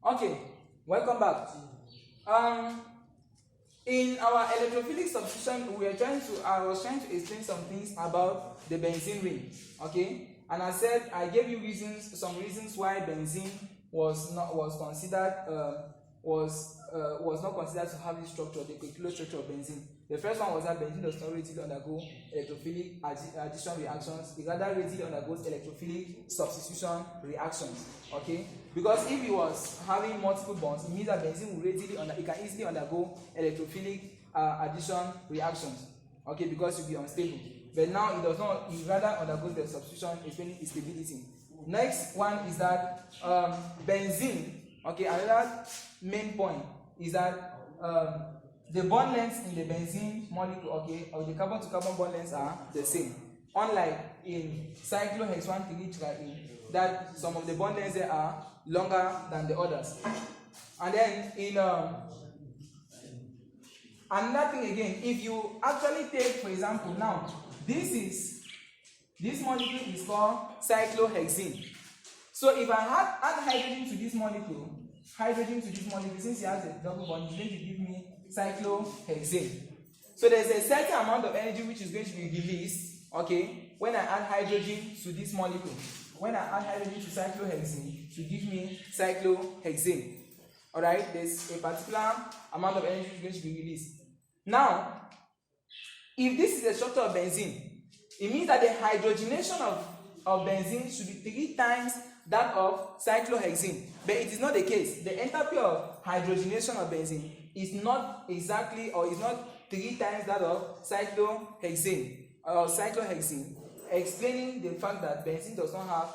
Okay, welcome back. In our electrophilic substitution, I was trying to explain some things about the benzene ring. Okay, and I said I gave you some reasons why benzene was not considered to have this structure, the closed structure of benzene. The first one was that benzene does not readily undergo electrophilic addition reactions. It rather readily undergoes electrophilic substitution reactions. Okay, because if it was having multiple bonds, it means that benzene will it can easily undergo electrophilic addition reactions. Okay, because it will be unstable. But now it does not. It rather undergoes the substitution, explaining its stability. Next one is that benzene. Okay, another main point is that the bond lengths in the benzene molecule, okay, or the carbon to carbon bond lengths are the same. Unlike in cyclohexane, that some of the bond lengths there are longer than the others. And then in another thing again, if you actually take, for example, now this molecule is called cyclohexane. So if I add hydrogen to this molecule, since it has a double bond, it's going to give me cyclohexane. So there's a certain amount of energy which is going to be released, okay, when I add hydrogen to this molecule. When I add hydrogen to cyclohexane, to give me cyclohexane. Alright, there's a particular amount of energy which is going to be released. Now, if this is the structure of benzene, it means that the hydrogenation of benzene should be 3 times that of cyclohexane. But it is not the case. The enthalpy of hydrogenation of benzene is not exactly, or is not 3 times that of cyclohexane, explaining the fact that benzene does not have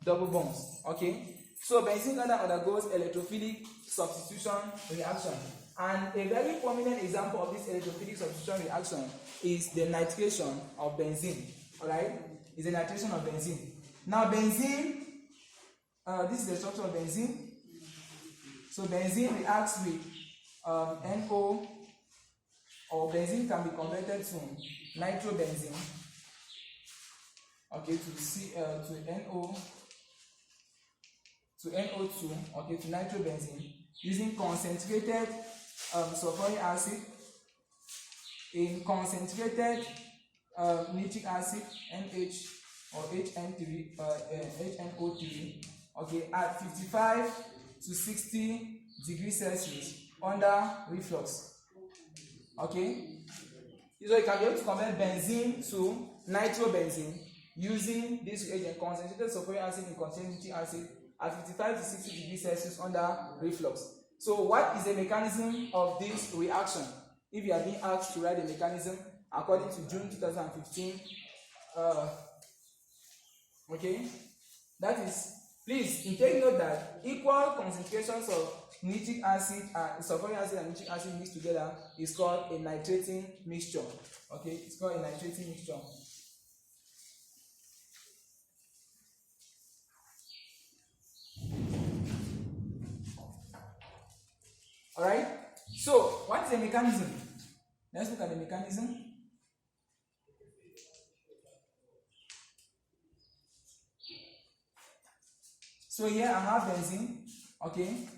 double bonds. Okay, so benzene rather undergoes electrophilic substitution reaction, and a very prominent example of this electrophilic substitution reaction is the nitration of benzene. Alright, is the nitration of benzene. Now benzene, this is the structure of benzene. So benzene reacts with NO, or benzene can be converted to nitrobenzene. Okay, to NO2, okay, to nitrobenzene, using concentrated sulfuric acid in concentrated nitric acid, NH or HNO3, okay, at 55 to 60 degrees Celsius under reflux. Okay, so you can be able to convert benzene to nitrobenzene using this reagent, concentrated sulfuric acid in concentrated nitric acid at 55 to 60 degrees Celsius under reflux. So what is the mechanism of this reaction? If you are being asked to write the mechanism according to June 2015, okay, that is, please take note that equal concentrations of nitric acid and sulfuric acid and nitric acid mixed together is called a nitrating mixture. Okay, it's called a nitrating mixture. Alright, so what is the mechanism? Let's look at the mechanism. So here I have benzene. Okay,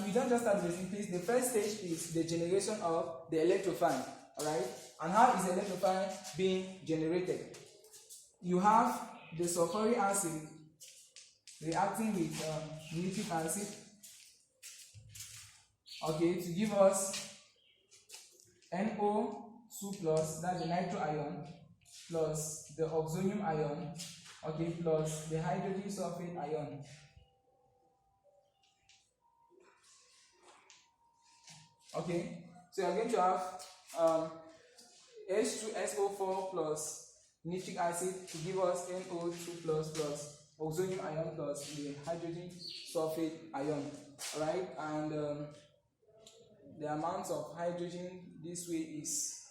we don't just have benzene, please. The first stage is the generation of the electrophile. Alright, and how is the electrophile being generated? You have the sulfuric acid reacting with nitric acid, okay, to give us NO2 plus, that's the nitro ion, plus the oxonium ion, okay, plus the hydrogen sulfate ion. Okay, so you're going to have H2SO4 plus nitric acid to give us NO2 plus oxonium ion plus the hydrogen sulfate ion. Alright, and the amount of hydrogen this way is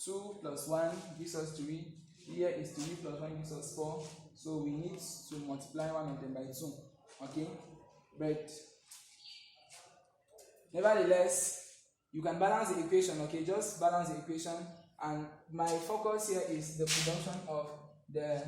2 plus 1 gives us 3. Here is 3 plus 1 gives us 4. So we need to multiply one of them by 2. Okay, but nevertheless, you can balance the equation. Okay, just balance the equation, and my focus here is the production of the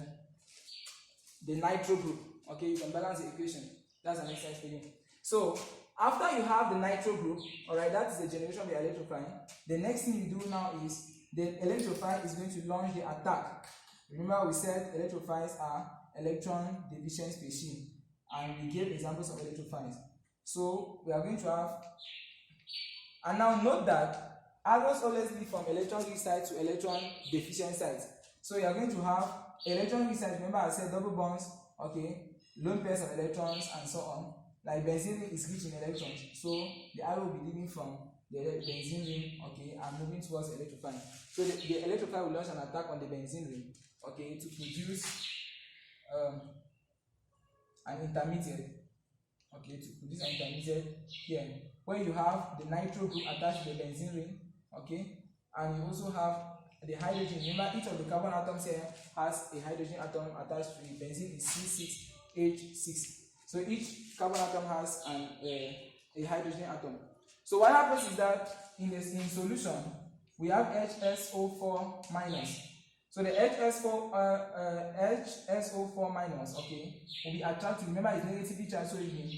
nitro group. Okay, you can balance the equation. That's an exercise for you. So after you have the nitro group, alright, that is the generation of the electrophile. The next thing you do now is the electrophile is going to launch the attack. Remember we said electrophiles are electron division species, and we gave examples of electrophiles. So we are going to have, and now note that arrows always lead from electron rich side to electron deficient side. So you are going to have electron rich side. Remember I said double bonds, okay, lone pairs of electrons and so on. Like benzene ring is rich in electrons, so the arrow will be leaving from the benzene ring, okay, and moving towards electrophile. So the electrophile will launch an attack on the benzene ring, okay, to produce an intermediate, okay, to produce an intermediate here. When you have the nitro group attached to the benzene ring, okay, and you also have the hydrogen. Remember, each of the carbon atoms here has a hydrogen atom attached to it. Benzene is C6H6. So each carbon atom has a hydrogen atom. So what happens is that in solution we have HSO4 minus. So the HSO4 minus, okay, will be attracting. Remember, it's negatively charged, so it will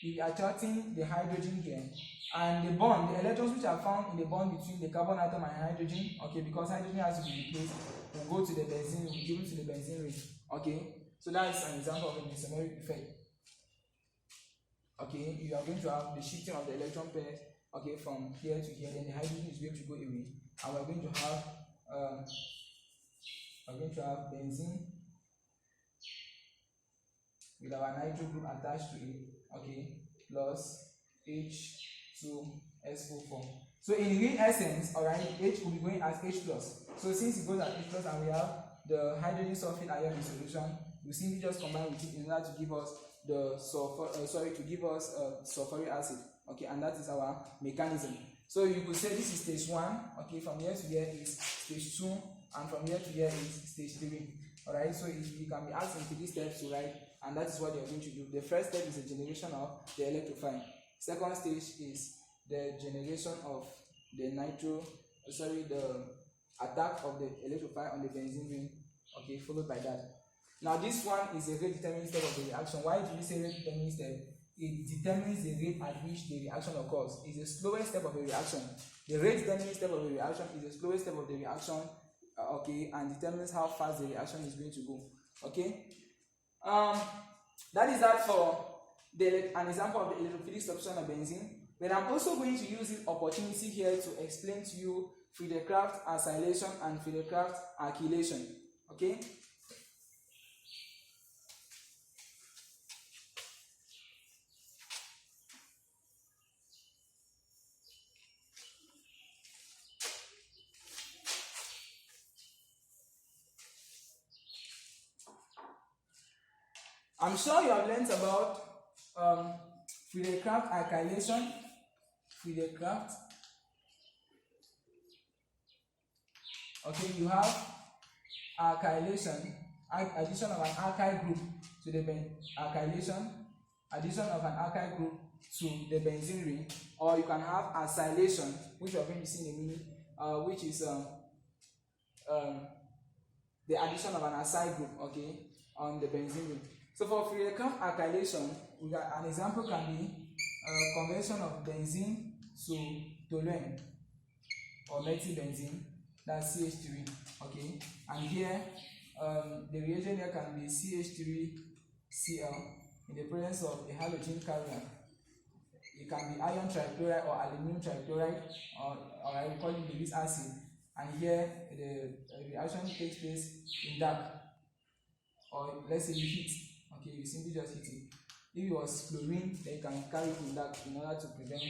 be attracting the hydrogen here, and the bond, the electrons which are found in the bond between the carbon atom and hydrogen, okay, because hydrogen has to be replaced, will go to the benzene, will be given to the benzene ring, okay. So that is an example of a mesomeric effect. Okay, you are going to have the shifting of the electron pairs, okay, from here to here, then the hydrogen is going to go away, and we are going to have benzene with our nitro group attached to it, okay, plus H2SO4. So in real essence, alright, H will be going as H plus. So since it goes as H plus and we have the hydrogen sulfate ion in solution, we simply just combine with it in order to give us the sulfuric acid, okay, and that is our mechanism. So you could say this is stage 1, okay, from here to here is stage 2, and from here to here is stage 3. Alright, so you can be asked in 3 steps to write, and that is what you are going to do. The first step is the generation of the electrophile. Second stage is the generation of the the attack of the electrophile on the benzene ring, okay, followed by that. Now this one is a rate determining step of the reaction. Why do we say rate determining step? It determines the rate at which the reaction occurs. It's the slowest step of the reaction. The rate determining step of the reaction is the slowest step of the reaction, okay, and determines how fast the reaction is going to go, okay. That is that for an example of the electrophilic substitution of benzene. But I'm also going to use this opportunity here to explain to you Friedel-Crafts acylation and Friedel-Crafts alkylation, okay. I'm sure you have learned about Friedel-Crafts alkylation, Friedel-Crafts. Okay, you have alkylation, addition of an alkyl group to the addition of an alkyl group to the benzene ring, or you can have acylation, which we are going to see in a minute, which is the addition of an acyl group, okay, on the benzene ring. So for Friedel-Crafts alkylation, we got an example can be conversion of benzene to toluene or methylbenzene, that's CH3, okay. And here the reagent here can be CH3Cl in the presence of a halogen carrier. It can be iron trichloride or aluminum trichloride, or I will call it Lewis acid. And here the reaction takes place in dark, or let's say you heat. Okay, you simply just heat it. If it was chlorine, then you can carry it in dark in order to prevent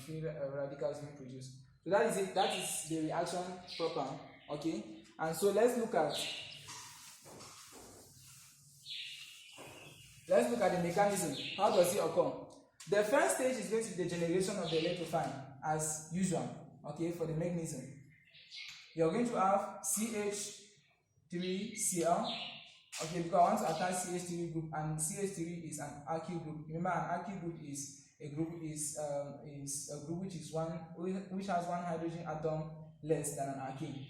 free radicals being produced. So that is it. That is the reaction proper. Okay, and so let's look at the mechanism. How does it occur? The first stage is going to be the generation of the electrophile, as usual. Okay, for the mechanism, you are going to have CH3Cl. Okay, because I want to attach CH3 group, and CH3 is an alkyl group. Remember, an alkyl group is a group which has one hydrogen atom less than an alkene.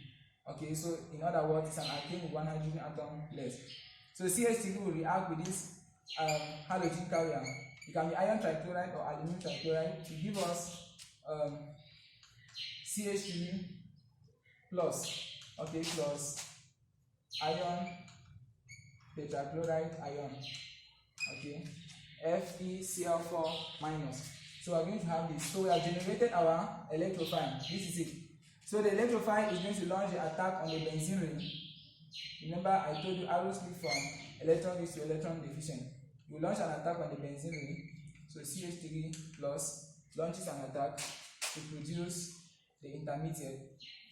Okay, so in other words, it's an alkene with one hydrogen atom less. So CH3 will react with this halogen carrier It can be iron trichloride or aluminum trichloride to give us CH3 plus, okay, plus iron tetrachloride ion, okay, FeCl4 minus. So we are going to have this. So we have generated our electrophile. This is it. So the electrophile is going to launch the attack on the benzene ring. Remember, I told you arrows lead from electron rich to electron deficient. You launch an attack on the benzene ring. So CH3 plus launches an attack to produce the intermediate.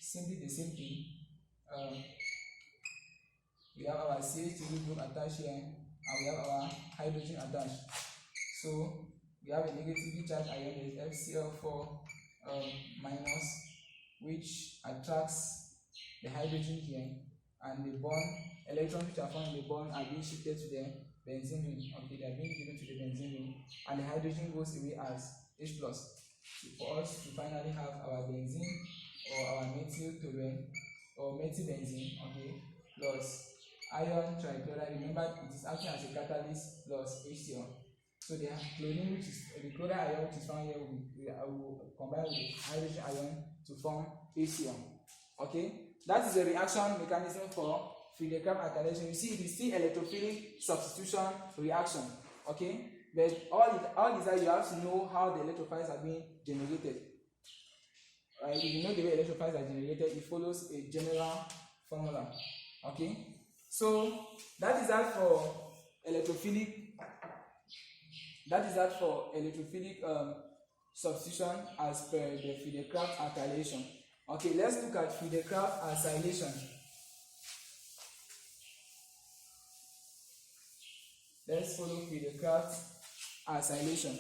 Simply the same thing. We have our CH3 group attached here, and we have our hydrogen attached. So we have a negatively charged ion, that is FCl4 minus, which attracts the hydrogen here, and the bond electrons which are found in the bond are being shifted to the benzene ring. Okay, they are being given to the benzene ring, and the hydrogen goes away as H plus. So for us to finally have our benzene or our methyl toluene or methylbenzene, okay, plus iron trichloride. Remember, it is acting as a catalyst plus HCl. So the chlorine, which is the chloride ion, which is found here, will combine with the hydrogen ion to form HCl. Okay, that is the reaction mechanism for Friedel-Crafts alkylation. You see, it is still electrophilic substitution reaction. Okay, but all is that you have to know how the electrophiles are being generated. Right? If you know the way electrophiles are generated, it follows a general formula. Okay, so that is that for electrophilic. That is that for electrophilic substitution as per the Friedel-Crafts alkylation. Okay, let's look at Friedel-Crafts acylation. Let's follow Friedel-Crafts acylation.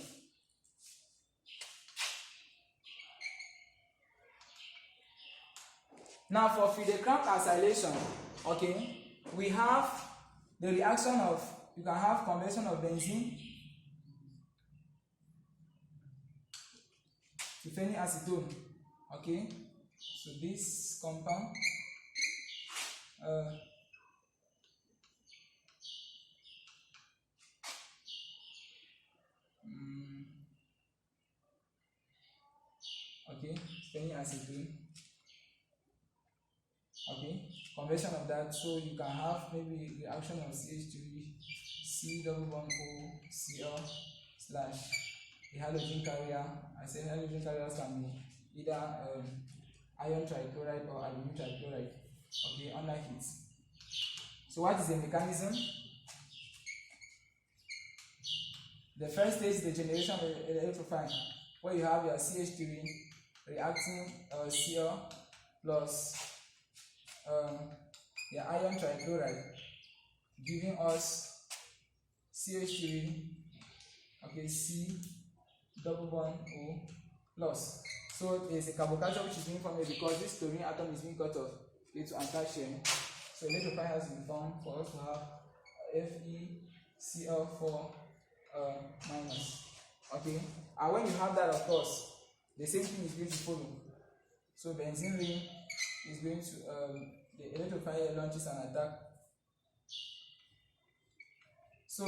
Now for Friedel-Crafts acylation, okay, we have the reaction of, you can have conversion of benzene to phenylacetone. Okay, so this compound okay, phenylacetone. Okay, conversion of that, so you can have maybe reaction of CH3 C double bond O Cl slash the halogen carrier. I say halogen carriers can be either iron trichloride or aluminum trichloride. Okay, under heat. So what is the mechanism? The first stage is the generation of electrophile, where you have your CH3 reacting Cl plus the iron trichloride, giving us CH3, okay, C double bond O plus. So there's a carbocation which is being formed because this chlorine atom is being cut off to attach here. So electrophile has been formed for us to have FeCl4 minus. Okay, and when you have that, of course, the same thing is going to follow. So benzene ring is going to the electrophile launches an attack. So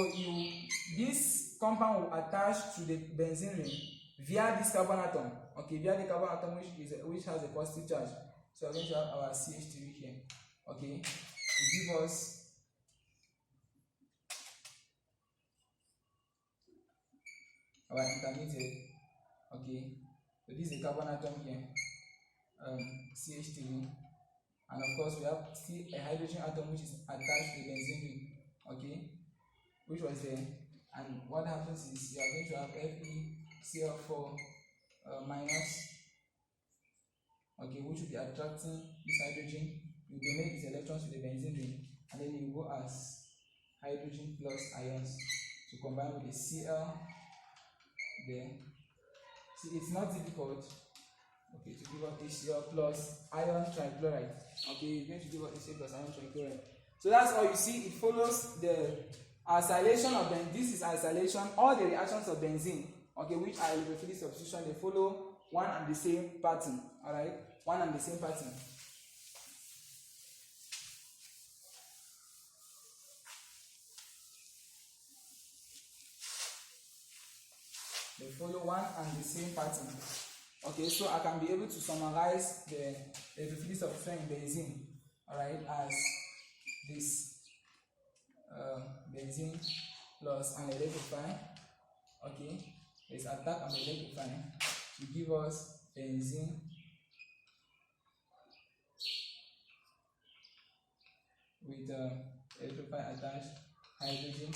this compound will attach to the benzene ring via this carbon atom. Okay, via the carbon atom which has a positive charge. So we're going to have our CH3 here. Okay, to give us our intermediate. Okay, so this is the carbon atom here, CH3, and of course we have still a hydrogen atom which is attached to the benzene ring. Okay, which was there, and what happens is you are going to have FeCl4 minus, okay, which will be attracting this hydrogen. You donate these electrons to the benzene ring, and then you go as hydrogen plus ions to combine with the Cl there. See, it's not difficult, okay, to give up HCl plus iron trichloride. Okay, you're going to give up HCl plus iron trichloride. So that's all you see. It follows the acylation of benzene. This is acylation. All the reactions of benzene, okay, which are electrophilic substitution, they follow one and the same pattern. All right, one and the same pattern. follow one and the same pattern. Okay, so I can be able to summarize the electrophilic substitution in benzene, alright, as this benzene plus an electrophile. Okay, let's attack an electrophile to give us benzene with electrophile attached, hydrogen.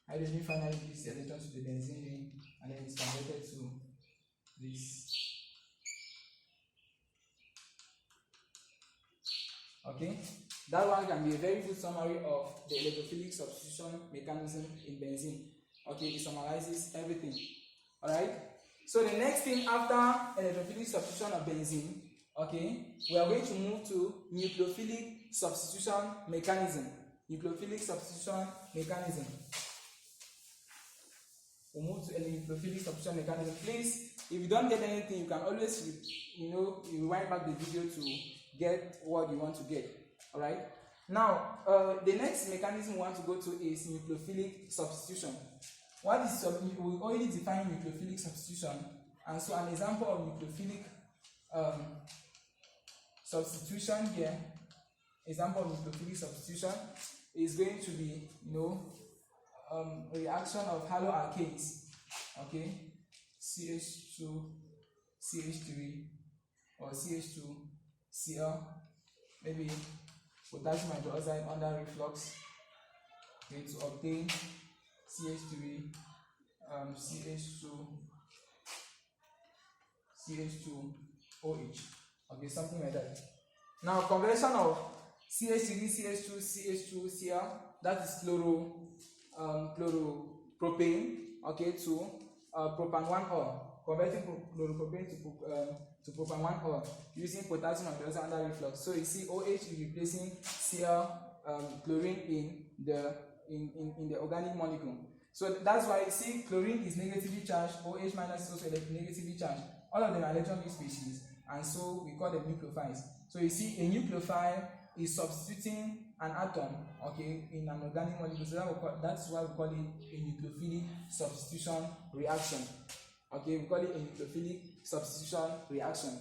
Hydrogen finally gives the electron to the benzene ring, and then it's converted to this. Okay, that one can be a very good summary of the electrophilic substitution mechanism in benzene. Okay, it summarizes everything. Alright, so the next thing after electrophilic substitution of benzene, okay, we are going to move to nucleophilic substitution mechanism. Nucleophilic substitution mechanism. We'll move to a nucleophilic substitution mechanism. Please, if you don't get anything, you can always rewind back the video to get what you want to get. Alright, now the next mechanism we want to go to is nucleophilic substitution. What is we already defined nucleophilic substitution, and so an example of nucleophilic substitution here, example of nucleophilic substitution is going to be reaction of haloalkanes. Okay, CH2 CH3 or CH2 Cl, maybe potassium hydroxide under reflux, okay, to obtain CH3 CH2OH, okay, something like that. Now conversion of CH3 CH2 CH2Cl, that is chloropropane, okay, to propan 1-ol, converting chloropropane to propan 1-ol using potassium hydroxide under reflux. So you see OH is replacing Cl, chlorine in the organic molecule. So that's why you see chlorine is negatively charged, OH minus is also negatively charged. All of them are electron-weak species, and so we call them nucleophiles. So you see a nucleophile is substituting an atom, okay, in an organic molecule. So that's why we call it a nucleophilic substitution reaction. Okay, we call it a nucleophilic substitution reaction.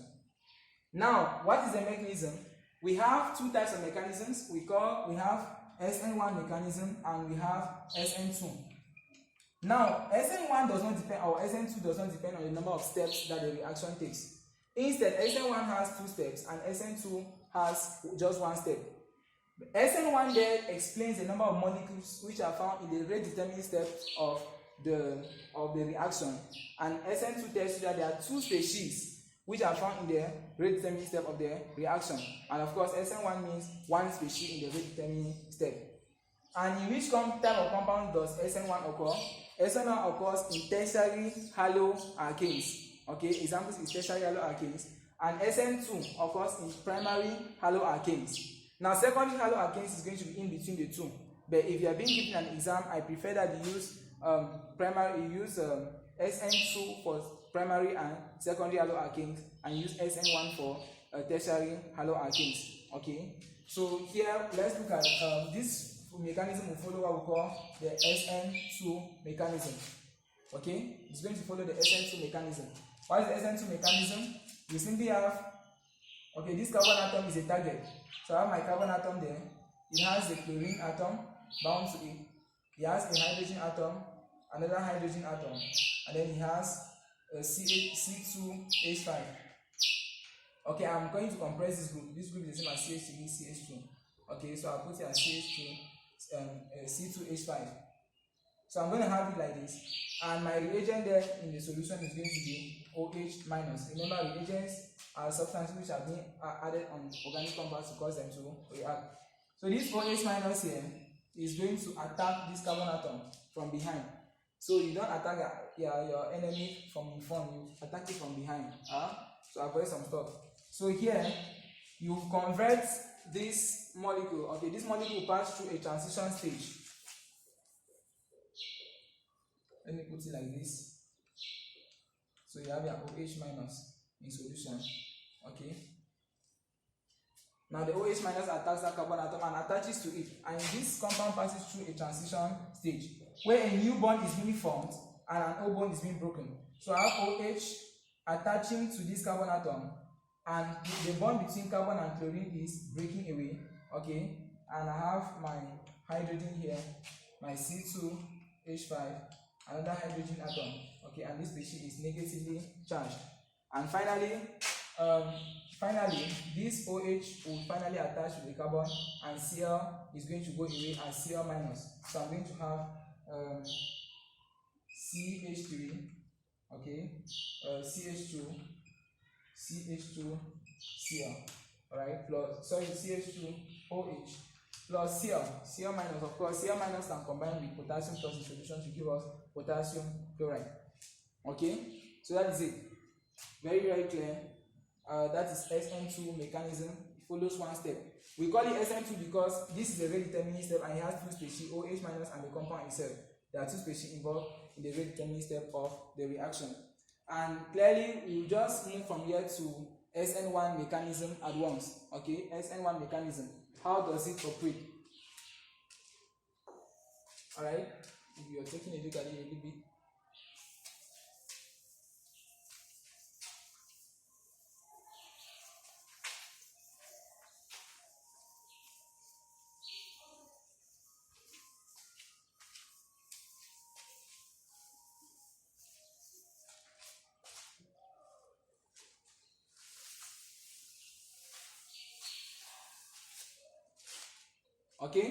Now, what is the mechanism? We have two types of mechanisms. We have SN1 mechanism and we have SN2. Now, SN1 does not depend, or SN2 does not depend on the number of steps that the reaction takes. Instead, SN1 has 2 steps and SN2 has just 1 step. SN1 there explains the number of molecules which are found in the rate determining step of the reaction, and SN2 tells you that there are 2 species which are found in the rate determining step of the reaction, and of course SN1 means 1 species in the rate determining step. And in which type of compound does SN1 occur? SN1 occurs in tertiary haloalkanes. Okay, examples is tertiary haloalkanes, and SN2 occurs in primary haloalkanes. Now, secondary haloalkanes is going to be in between the two, but if you are being given an exam, I prefer that you use SN2 for primary and secondary haloalkanes, and use SN1 for tertiary haloalkanes. Okay, so here let's look at this mechanism will follow what we call the SN2 mechanism. Okay, it's going to follow the SN2 mechanism. What is the SN2 mechanism? We simply have, okay, this carbon atom is a target. So I have my carbon atom there. It has a chlorine atom bound to it. It has a hydrogen atom, another hydrogen atom, and then it has a C2H5. Okay, I'm going to compress this group. This group is the same as CH3, CH2. Okay, so I'll put it as C2H5. So I'm going to have it like this. And my reagent there in the solution is going to be OH minus. Remember, reagents are substances which are being added on organic compounds to cause them to react. So this OH minus here is going to attack this carbon atom from behind. So you don't attack your enemy from in front, you attack it from behind. So avoid some stuff. So here, you convert this molecule. Okay, this molecule will pass through a transition stage. Let me put it like this. So you have your OH minus in solution. Okay. Now the OH minus attacks that carbon atom and attaches to it, and this compound passes through a transition stage where a new bond is being formed and an old bond is being broken. So I have OH attaching to this carbon atom, and the bond between carbon and chlorine is breaking away, okay? And I have my hydrogen here, my C2H5, another hydrogen atom, okay? And this species is negatively charged. And finally, this OH will finally attach to the carbon, and Cl is going to go away as Cl minus. So I'm going to have CH3, okay, CH2, Cl, alright, plus, sorry, CH2OH, plus Cl minus. Of course, Cl minus can combine with potassium plus in solution to give us potassium chloride, okay? So that is it. Very, very clear. That is SN2 mechanism. It follows one step. We call it SN2 because this is a rate determining step, and it has two species, OH minus and the compound itself. There are two species involved in the rate determining step of the reaction. And clearly, we just move from here to SN1 mechanism at once. Okay, SN1 mechanism. How does it operate? Alright, if you're taking a look at it a little bit. Okay,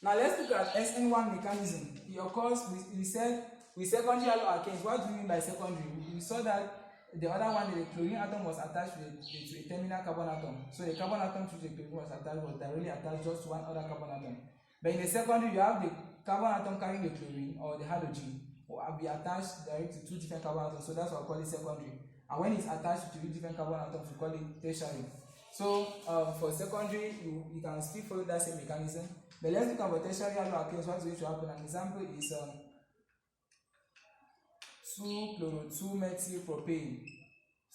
now let's look at SN1 mechanism. Of course, we said with secondary alkenes. What do we mean by secondary? We saw that the other one, the chlorine atom, was attached to a terminal carbon atom. So the carbon atom to the chlorine was directly attached just to one other carbon atom. But in the secondary, you have the carbon atom carrying the chlorine or the halogen will be attached directly to two different carbon atoms. So that's what we call it secondary. And when it's attached to two different carbon atoms, we call it tertiary. So for secondary, you can still follow that same mechanism. But let's look at what tertiary alkenes. What's going to happen? An example is 2-chloro-2-methylpropane.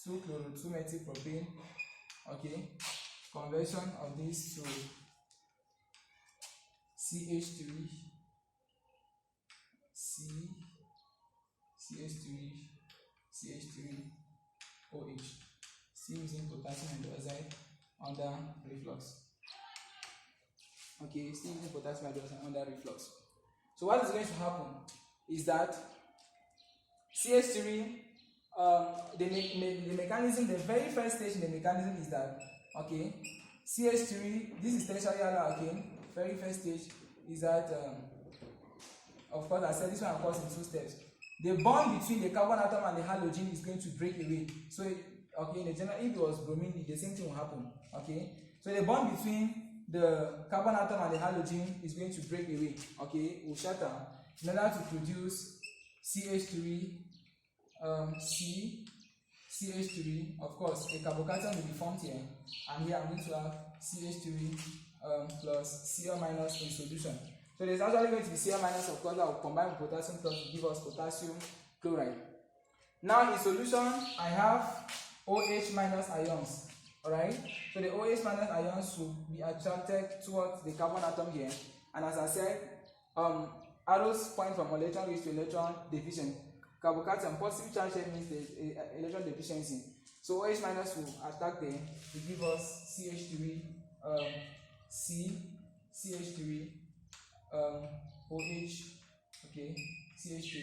2-chloro-2-methylpropane. Okay. Conversion of this to CH3, CH3OH. C using potassium hydroxide under reflux. Okay, still using potassium hydroxide under reflux. So what is going to happen is that CH3, the mechanism, the very first stage in the mechanism is that, okay, CH3, this is tertiary alkane. Very first stage is that, of course, I said this one occurs in two steps. The bond between the carbon atom and the halogen is going to break away. So okay, in the general, if it was bromine, the same thing will happen. Okay, so the bond between the carbon atom and the halogen is going to break away. Okay, will shatter in order to produce CH3, CH3. Of course, a carbocation will be formed here, and here I'm going to have CH3 plus Cl minus in solution. So there's actually going to be Cl minus, of course, that will combine with potassium plus to give us potassium chloride. Now in solution, I have OH minus ions, alright? So the OH minus ions will be attracted towards the carbon atom here. And as I said, arrows point from electron rich to electron deficient. Carbocation, positive charge here means there's electron deficiency. So OH minus will attack there to give us CH3, CH3, OH, okay, CH3.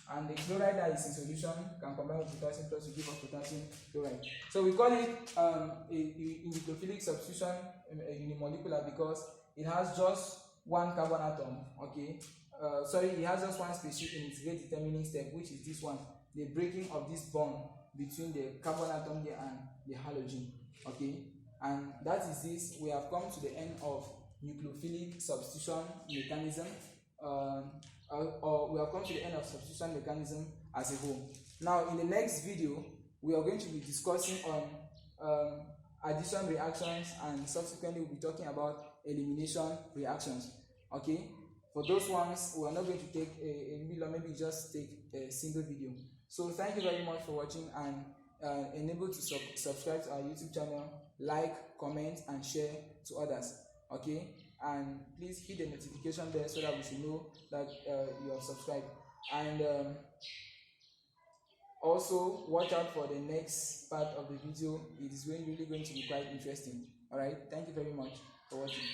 And the chloride that is in solution can combine with potassium plus to give us potassium chloride. So we call it a nucleophilic substitution unimolecular because it has just one carbon atom. Okay, it has just one species in its rate determining step, which is this one, the breaking of this bond between the carbon atom here and the halogen. Okay, and that is this. We have come to the end of nucleophilic substitution mechanism. Or we have come to the end of substitution mechanism as a whole. Now in the next video, we are going to be discussing on addition reactions, and subsequently we'll be talking about elimination reactions. Okay, for those ones we are not going to take a video, maybe just take a single video. So thank you very much for watching, and enable to subscribe to our YouTube channel, like, comment and share to others. Okay, and please hit the notification bell so that we should know that you have subscribed. And Also, watch out for the next part of the video. It is really going to be quite interesting. All right, thank you very much for watching.